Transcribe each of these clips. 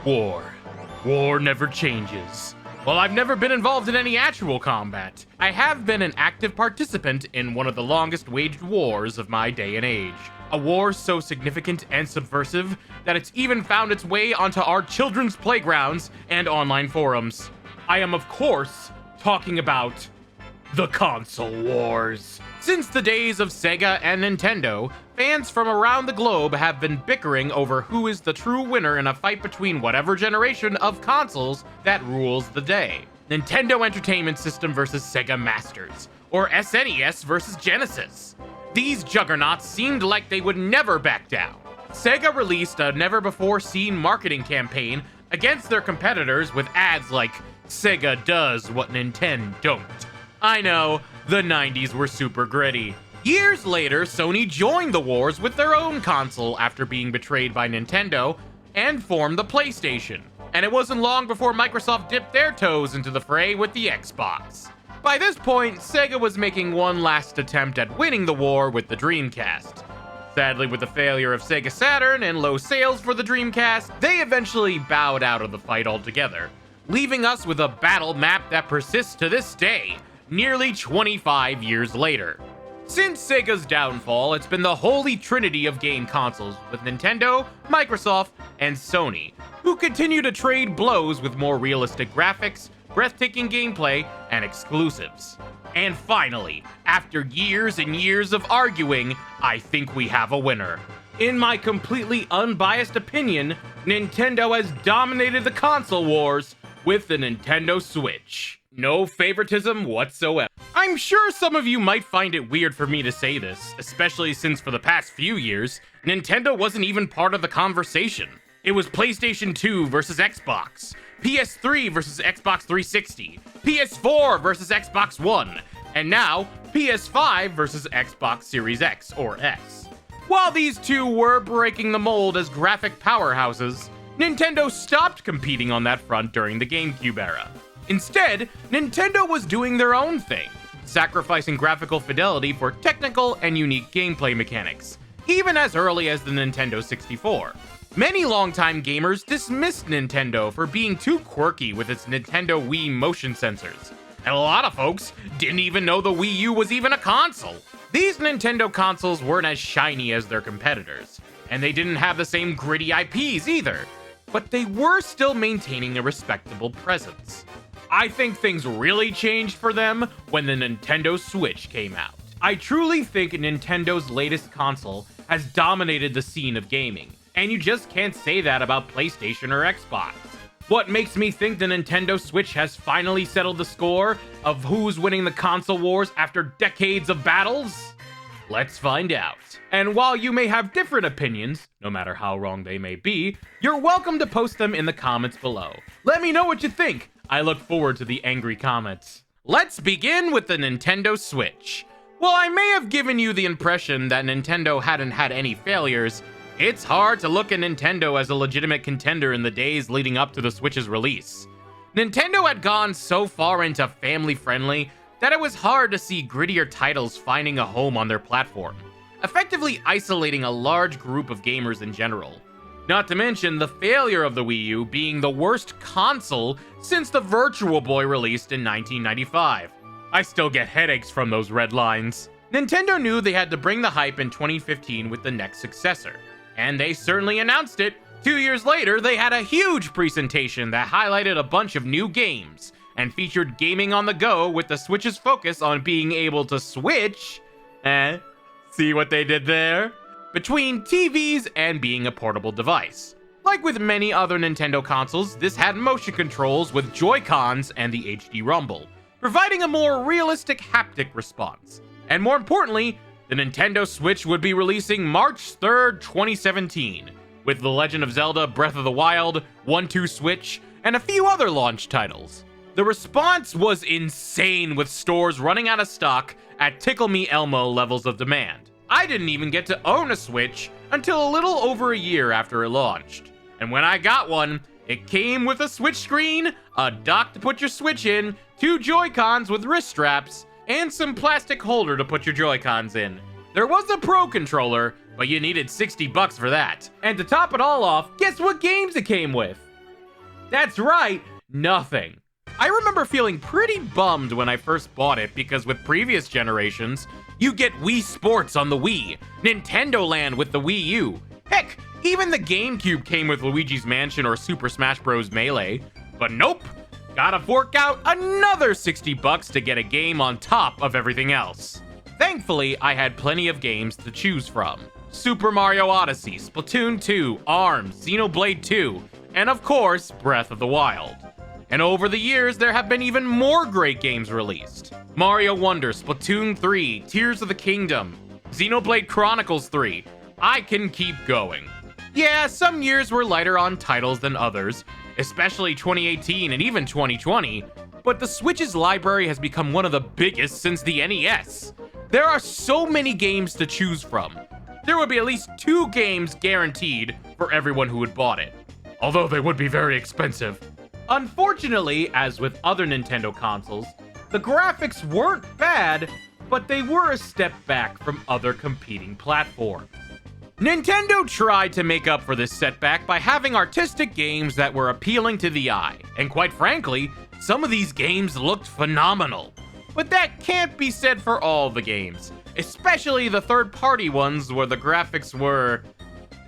War. War never changes. While I've never been involved in any actual combat, I have been an active participant in one of the longest waged wars of my day and age. A war so significant and subversive that it's even found its way onto our children's playgrounds and online forums. I am, of course, talking about the console wars. Since the days of Sega and Nintendo, fans from around the globe have been bickering over who is the true winner in a fight between whatever generation of consoles that rules the day. Nintendo Entertainment System versus Sega Masters, or SNES versus Genesis. These juggernauts seemed like they would never back down. Sega released a never-before-seen marketing campaign against their competitors with ads like, "Sega does what Nintendo don't." I know, the 90s were super gritty. Years later, Sony joined the wars with their own console after being betrayed by Nintendo and formed the PlayStation. And it wasn't long before Microsoft dipped their toes into the fray with the Xbox. By this point, Sega was making one last attempt at winning the war with the Dreamcast. Sadly, with the failure of Sega Saturn and low sales for the Dreamcast, they eventually bowed out of the fight altogether, leaving us with a battle map that persists to this day, nearly 25 years later. Since Sega's downfall, it's been the holy trinity of game consoles, with Nintendo, Microsoft, and Sony, who continue to trade blows with more realistic graphics, breathtaking gameplay, and exclusives. And finally, after years and years of arguing, I think we have a winner. In my completely unbiased opinion, Nintendo has dominated the console wars with the Nintendo Switch. No favoritism whatsoever. I'm sure some of you might find it weird for me to say this, especially since for the past few years, Nintendo wasn't even part of the conversation. It was PlayStation 2 versus Xbox, PS3 versus Xbox 360, PS4 versus Xbox One, and now PS5 versus Xbox Series X or S. While these two were breaking the mold as graphic powerhouses, Nintendo stopped competing on that front during the GameCube era. Instead, Nintendo was doing their own thing, sacrificing graphical fidelity for technical and unique gameplay mechanics, even as early as the Nintendo 64. Many longtime gamers dismissed Nintendo for being too quirky with its Nintendo Wii motion sensors, and a lot of folks didn't even know the Wii U was even a console. These Nintendo consoles weren't as shiny as their competitors, and they didn't have the same gritty IPs either, but they were still maintaining a respectable presence. I think things really changed for them when the Nintendo Switch came out. I truly think Nintendo's latest console has dominated the scene of gaming, and you just can't say that about PlayStation or Xbox. What makes me think the Nintendo Switch has finally settled the score of who's winning the console wars after decades of battles? Let's find out. And while you may have different opinions, no matter how wrong they may be, you're welcome to post them in the comments below. Let me know what you think. I look forward to the angry comments. Let's begin with the Nintendo Switch. While I may have given you the impression that Nintendo hadn't had any failures, it's hard to look at Nintendo as a legitimate contender in the days leading up to the Switch's release. Nintendo had gone so far into family-friendly that it was hard to see grittier titles finding a home on their platform, effectively isolating a large group of gamers in general. Not to mention the failure of the Wii U being the worst console since the Virtual Boy released in 1995. I still get headaches from those red lines. Nintendo knew they had to bring the hype in 2015 with the next successor, and they certainly announced it. 2 years later, they had a huge presentation that highlighted a bunch of new games, and featured gaming on the go with the Switch's focus on being able to switch, see what they did there? Between TVs and being a portable device. Like with many other Nintendo consoles, this had motion controls with Joy-Cons and the HD Rumble, providing a more realistic haptic response. And more importantly, the Nintendo Switch would be releasing March 3rd, 2017, with The Legend of Zelda Breath of the Wild, 1-2 Switch, and a few other launch titles. The response was insane, with stores running out of stock at Tickle Me Elmo levels of demand. I didn't even get to own a Switch until a little over a year after it launched. And when I got one, it came with a Switch screen, a dock to put your Switch in, 2 Joy-Cons with wrist straps, and some plastic holder to put your Joy-Cons in. There was a Pro controller, but you needed $60 for that. And to top it all off, guess what games it came with? That's right, nothing. I remember feeling pretty bummed when I first bought it because with previous generations, you get Wii Sports on the Wii, Nintendo Land with the Wii U. Heck, even the GameCube came with Luigi's Mansion or Super Smash Bros. Melee. But nope, gotta fork out another $60 to get a game on top of everything else. Thankfully, I had plenty of games to choose from. Super Mario Odyssey, Splatoon 2, ARMS, Xenoblade 2, and of course, Breath of the Wild. And over the years, there have been even more great games released. Mario Wonder, Splatoon 3, Tears of the Kingdom, Xenoblade Chronicles 3. I can keep going. Yeah, some years were lighter on titles than others, especially 2018 and even 2020, but the Switch's library has become one of the biggest since the NES. There are so many games to choose from. There would be at least 2 games guaranteed for everyone who had bought it, although they would be very expensive. Unfortunately, as with other Nintendo consoles, the graphics weren't bad, but they were a step back from other competing platforms. Nintendo tried to make up for this setback by having artistic games that were appealing to the eye, and quite frankly, some of these games looked phenomenal. But that can't be said for all the games, especially the third-party ones where the graphics were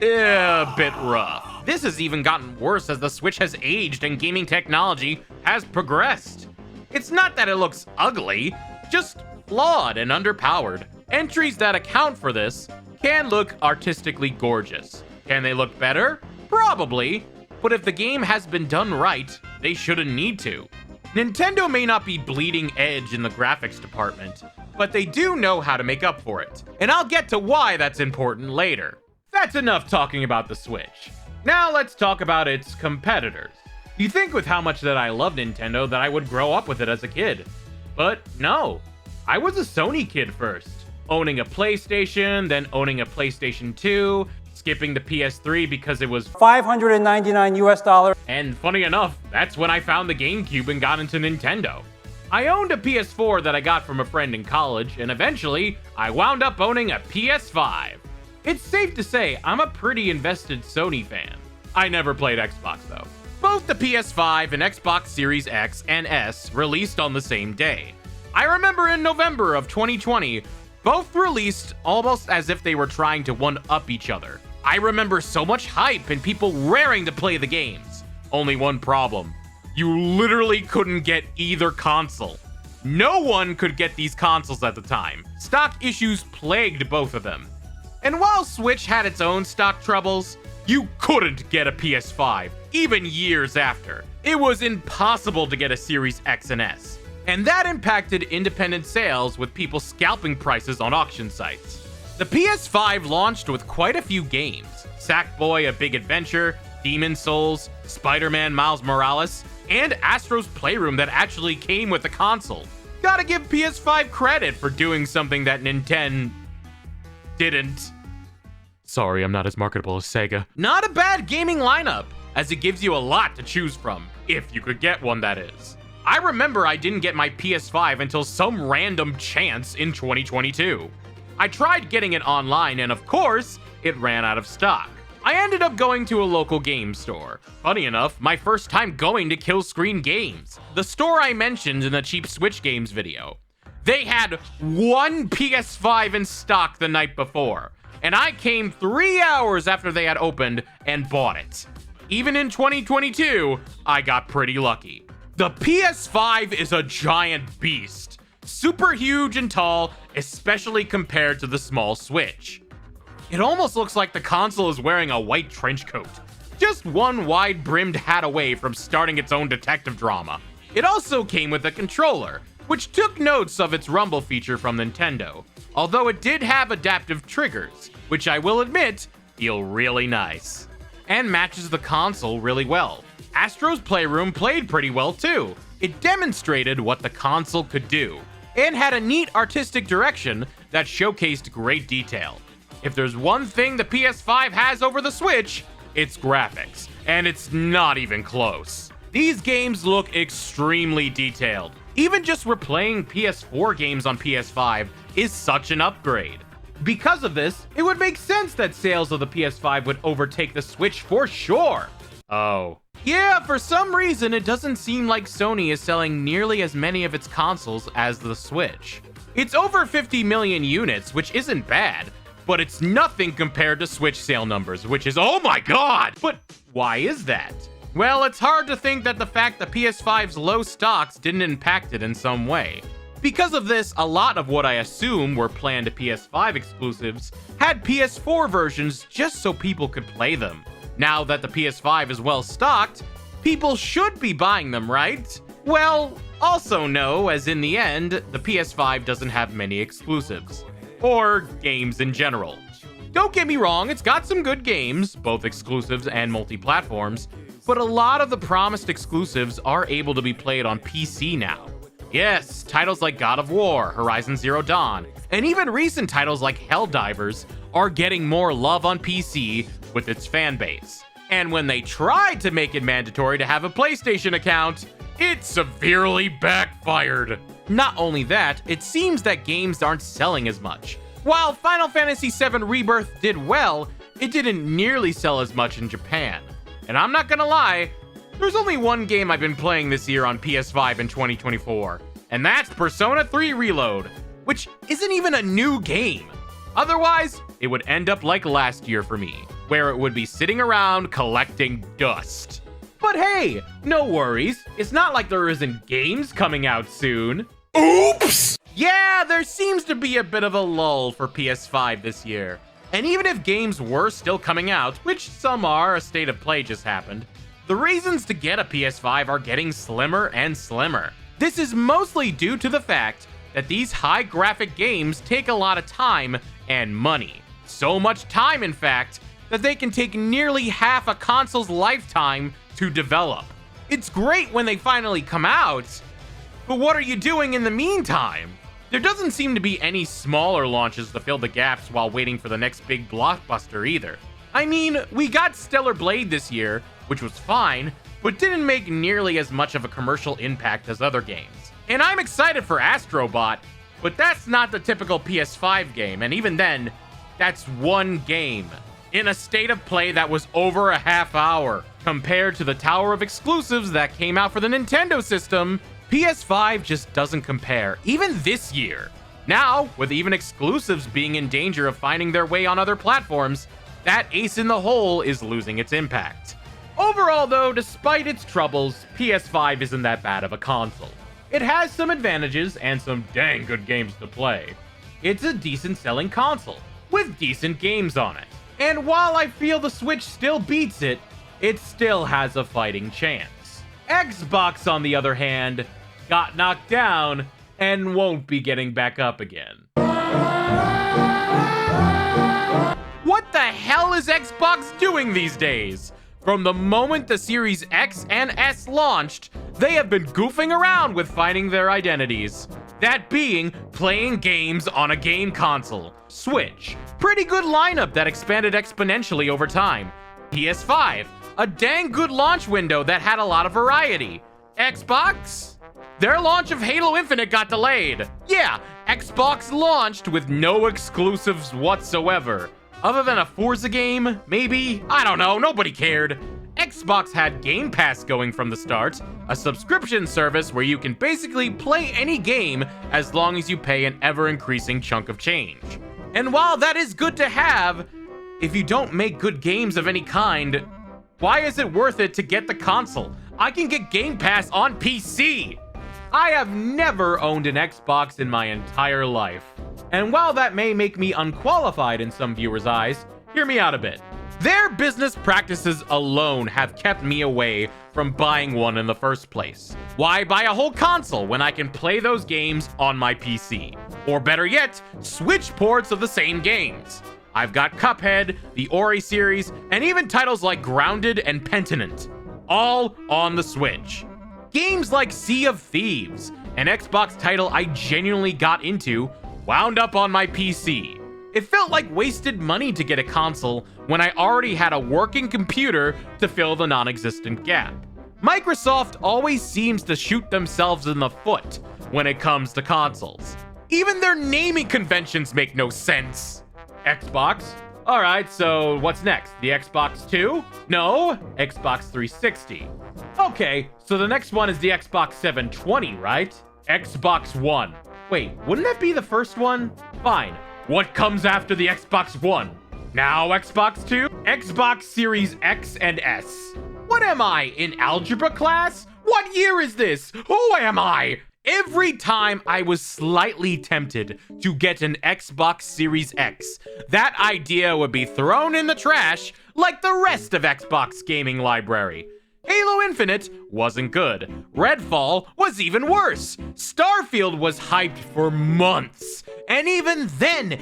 a bit rough. This has even gotten worse as the Switch has aged and gaming technology has progressed. It's not that it looks ugly, just flawed and underpowered. Entries that account for this can look artistically gorgeous. Can they look better? Probably, but if the game has been done right, they shouldn't need to. Nintendo may not be bleeding edge in the graphics department, but they do know how to make up for it, and I'll get to why that's important later. That's enough talking about the Switch. Now let's talk about its competitors. You'd think with how much that I love Nintendo that I would grow up with it as a kid. But no, I was a Sony kid first, owning a PlayStation, then owning a PlayStation 2, skipping the PS3 because it was $599 US. And funny enough, that's when I found the GameCube and got into Nintendo. I owned a PS4 that I got from a friend in college, and eventually, I wound up owning a PS5. It's safe to say I'm a pretty invested Sony fan. I never played Xbox though. Both the PS5 and Xbox Series X and S released on the same day. I remember in November of 2020, both released almost as if they were trying to one-up each other. I remember so much hype and people raring to play the games. Only one problem. You literally couldn't get either console. No one could get these consoles at the time. Stock issues plagued both of them. And while Switch had its own stock troubles, you couldn't get a PS5, even years after. It was impossible to get a Series X and S. And that impacted independent sales with people scalping prices on auction sites. The PS5 launched with quite a few games. Sackboy: A Big Adventure, Demon's Souls, Spider-Man Miles Morales, and Astro's Playroom that actually came with the console. Gotta give PS5 credit for doing something that Nintendo didn't. Sorry, I'm not as marketable as Sega. Not a bad gaming lineup, as it gives you a lot to choose from, if you could get one, that is. I remember I didn't get my PS5 until some random chance in 2022. I tried getting it online and of course, it ran out of stock. I ended up going to a local game store. Funny enough, my first time going to Kill Screen Games, the store I mentioned in the cheap Switch games video. They had one PS5 in stock the night before, and I came 3 hours after they had opened and bought it. Even in 2022, I got pretty lucky. The PS5 is a giant beast. Super huge and tall, especially compared to the small Switch. It almost looks like the console is wearing a white trench coat, just one wide-brimmed hat away from starting its own detective drama. It also came with a controller, which took notes of its rumble feature from Nintendo, although it did have adaptive triggers, which I will admit feel really nice, and matches the console really well. Astro's Playroom played pretty well too. It demonstrated what the console could do, and had a neat artistic direction that showcased great detail. If there's one thing the PS5 has over the Switch, it's graphics, and it's not even close. These games look extremely detailed. Even just replaying PS4 games on PS5 is such an upgrade. Because of this, it would make sense that sales of the PS5 would overtake the Switch for sure. Oh, Yeah, for some reason, it doesn't seem like Sony is selling nearly as many of its consoles as the Switch. It's over 50 million units, which isn't bad, but it's nothing compared to Switch sale numbers, which is, oh my god! But why is that? Well, it's hard to think that the fact the PS5's low stocks didn't impact it in some way. Because of this, a lot of what I assume were planned PS5 exclusives had PS4 versions just so people could play them. Now that the PS5 is well stocked, people should be buying them, right? Well, also no, as in the end, the PS5 doesn't have many exclusives. Or games in general. Don't get me wrong, it's got some good games, both exclusives and multi-platforms, but a lot of the promised exclusives are able to be played on PC now. Yes, titles like God of War, Horizon Zero Dawn, and even recent titles like Helldivers are getting more love on PC with its fan base. And when they tried to make it mandatory to have a PlayStation account, it severely backfired. Not only that, it seems that games aren't selling as much. While Final Fantasy VII Rebirth did well, it didn't nearly sell as much in Japan. And I'm not gonna lie, there's only one game I've been playing this year on PS5 in 2024, and that's Persona 3 Reload, which isn't even a new game. Otherwise, it would end up like last year for me, where it would be sitting around collecting dust. But hey, no worries, it's not like there isn't games coming out soon. Oops! Yeah, there seems to be a bit of a lull for PS5 this year. And even if games were still coming out, which some are, a state of play just happened, the reasons to get a PS5 are getting slimmer and slimmer. This is mostly due to the fact that these high graphic games take a lot of time and money. So much time, in fact, that they can take nearly half a console's lifetime to develop. It's great when they finally come out, but what are you doing in the meantime? There doesn't seem to be any smaller launches to fill the gaps while waiting for the next big blockbuster either. I mean, we got Stellar Blade this year, which was fine, but didn't make nearly as much of a commercial impact as other games. And I'm excited for Astrobot, but that's not the typical PS5 game, and even then, that's one game in a state of play that was over a half hour. Compared to the tower of exclusives that came out for the Nintendo system, PS5 just doesn't compare, even this year. Now, with even exclusives being in danger of finding their way on other platforms, that ace in the hole is losing its impact. Overall though, despite its troubles, PS5 isn't that bad of a console. It has some advantages and some dang good games to play. It's a decent selling console, with decent games on it. And while I feel the Switch still beats it, it still has a fighting chance. Xbox, on the other hand, got knocked down and won't be getting back up again. What the hell is Xbox doing these days? From the moment the Series X and S launched, they have been goofing around with finding their identities. That being, playing games on a game console. Switch, pretty good lineup that expanded exponentially over time. PS5, a dang good launch window that had a lot of variety. Xbox? Their launch of Halo Infinite got delayed. Yeah, Xbox launched with no exclusives whatsoever. Other than a Forza game, maybe? I don't know, nobody cared. Xbox had Game Pass going from the start, a subscription service where you can basically play any game as long as you pay an ever-increasing chunk of change. And while that is good to have, if you don't make good games of any kind, why is it worth it to get the console? I can get Game Pass on PC! I have never owned an Xbox in my entire life. And while that may make me unqualified in some viewers' eyes, hear me out a bit. Their business practices alone have kept me away from buying one in the first place. Why buy a whole console when I can play those games on my PC? Or better yet, switch ports of the same games. I've got Cuphead, the Ori series, and even titles like Grounded and Pentiment, all on the Switch. Games like Sea of Thieves, an Xbox title I genuinely got into, wound up on my PC. It felt like wasted money to get a console when I already had a working computer to fill the non-existent gap. Microsoft always seems to shoot themselves in the foot when it comes to consoles. Even their naming conventions make no sense. Xbox, All right, so what's next? The Xbox 2? No, Xbox 360. Okay, so the next one is the Xbox 720, right? Xbox One. Wait, wouldn't that be the first one? Fine. What comes after the Xbox One? Now Xbox 2? Xbox Series X and S. What am I, in algebra class? What year is this? Who am I? Every time I was slightly tempted to get an Xbox Series X, that idea would be thrown in the trash like the rest of Xbox gaming library. Halo Infinite wasn't good. Redfall was even worse. Starfield was hyped for months. And even then,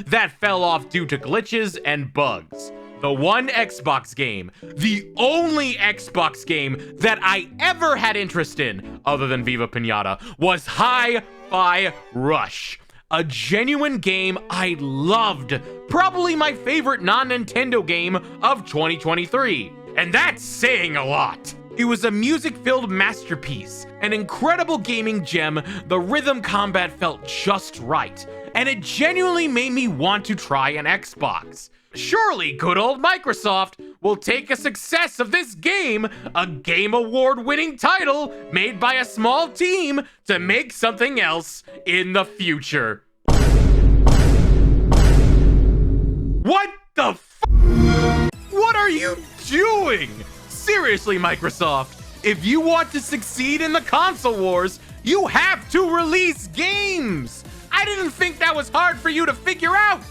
that fell off due to glitches and bugs. The one Xbox game, the only Xbox game that I ever had interest in, other than Viva Pinata, was Hi-Fi Rush. A genuine game I loved. Probably my favorite non-Nintendo game of 2023. And that's saying a lot. It was a music-filled masterpiece, an incredible gaming gem. The rhythm combat felt just right, and it genuinely made me want to try an Xbox. Surely good old Microsoft will take a success of this game, a Game Award-winning title made by a small team, to make something else in the future. What the f***? What are you doing? Seriously, Microsoft, if you want to succeed in the console wars, you have to release games. I didn't think that was hard for you to figure out.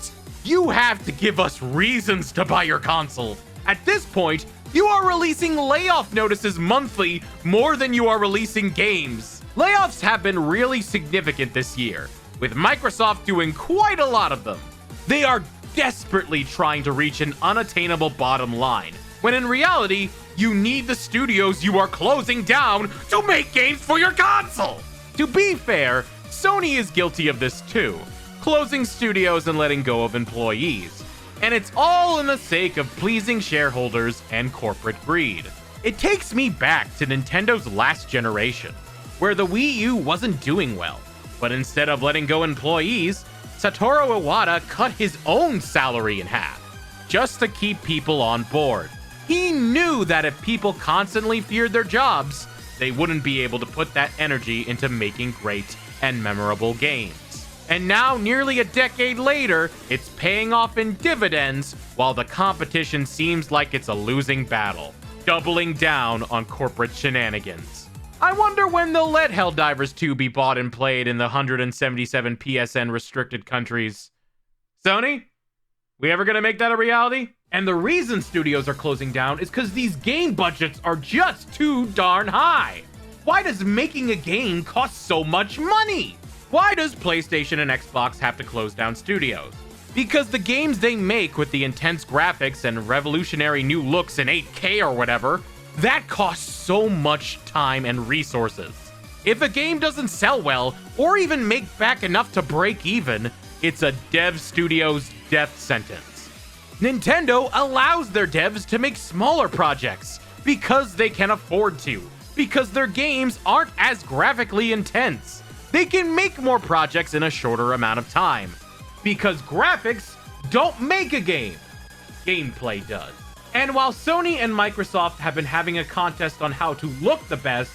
You have to give us reasons to buy your console. At this point, you are releasing layoff notices monthly more than you are releasing games. Layoffs have been really significant this year, with Microsoft doing quite a lot of them. They are desperately trying to reach an unattainable bottom line, when in reality, you need the studios you are closing down to make games for your console. To be fair, Sony is guilty of this too, closing studios and letting go of employees. And it's all in the sake of pleasing shareholders and corporate greed. It takes me back to Nintendo's last generation, where the Wii U wasn't doing well, but instead of letting go employees, Satoru Iwata cut his own salary in half, just to keep people on board. He knew that if people constantly feared their jobs, they wouldn't be able to put that energy into making great and memorable games. And now, nearly a decade later, it's paying off in dividends, while the competition seems like it's a losing battle, doubling down on corporate shenanigans. I wonder when they'll let Helldivers 2 be bought and played in the 177 PSN restricted countries. Sony? We ever gonna make that a reality? And the reason studios are closing down is because these game budgets are just too darn high. Why does making a game cost so much money? Why does PlayStation and Xbox have to close down studios? Because the games they make with the intense graphics and revolutionary new looks in 8K or whatever, that costs so much time and resources. If a game doesn't sell well, or even make back enough to break even, it's a dev studio's death sentence. Nintendo allows their devs to make smaller projects because they can afford to, because their games aren't as graphically intense. They can make more projects in a shorter amount of time, because graphics don't make a game. Gameplay does. And while Sony and Microsoft have been having a contest on how to look the best,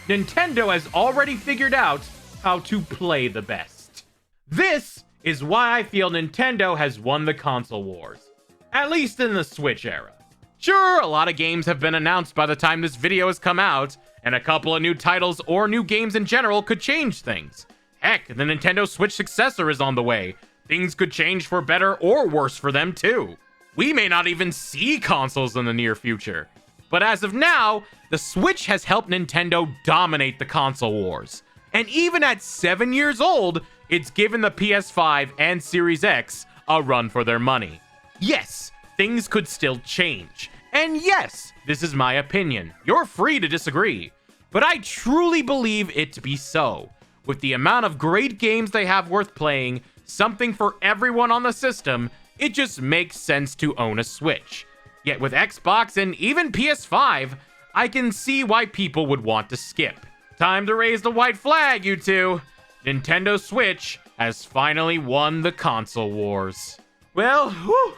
Nintendo has already figured out how to play the best. This is why I feel Nintendo has won the console wars, at least in the Switch era. Sure, a lot of games have been announced by the time this video has come out, and a couple of new titles or new games in general could change things. Heck, the Nintendo Switch successor is on the way. Things could change for better or worse for them too. We may not even see consoles in the near future. But as of now, the Switch has helped Nintendo dominate the console wars. And even at 7 years old, it's given the PS5 and Series X a run for their money. Yes, things could still change. And yes, this is my opinion. You're free to disagree. But I truly believe it to be so. With the amount of great games they have worth playing, something for everyone on the system, it just makes sense to own a Switch. Yet with Xbox and even PS5, I can see why people would want to skip. Time to raise the white flag, you two. Nintendo Switch has finally won the console wars. Well, whew,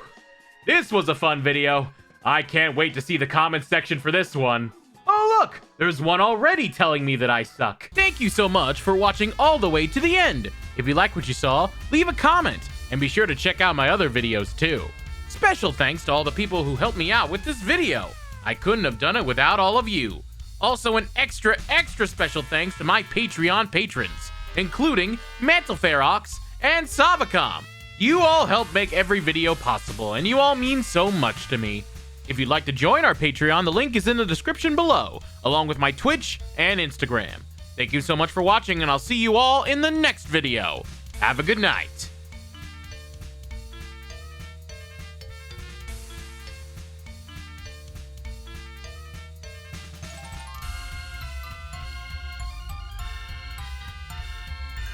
this was a fun video. I can't wait to see the comments section for this one. Oh look, there's one already telling me that I suck. Thank you so much for watching all the way to the end. If you like what you saw, leave a comment, and be sure to check out my other videos too. Special thanks to all the people who helped me out with this video. I couldn't have done it without all of you. Also an extra special thanks to my Patreon patrons, including Mantelfarox and Savacom. You all help make every video possible, and you all mean so much to me. If you'd like to join our Patreon, the link is in the description below, along with my Twitch and Instagram. Thank you so much for watching, and I'll see you all in the next video. Have a good night.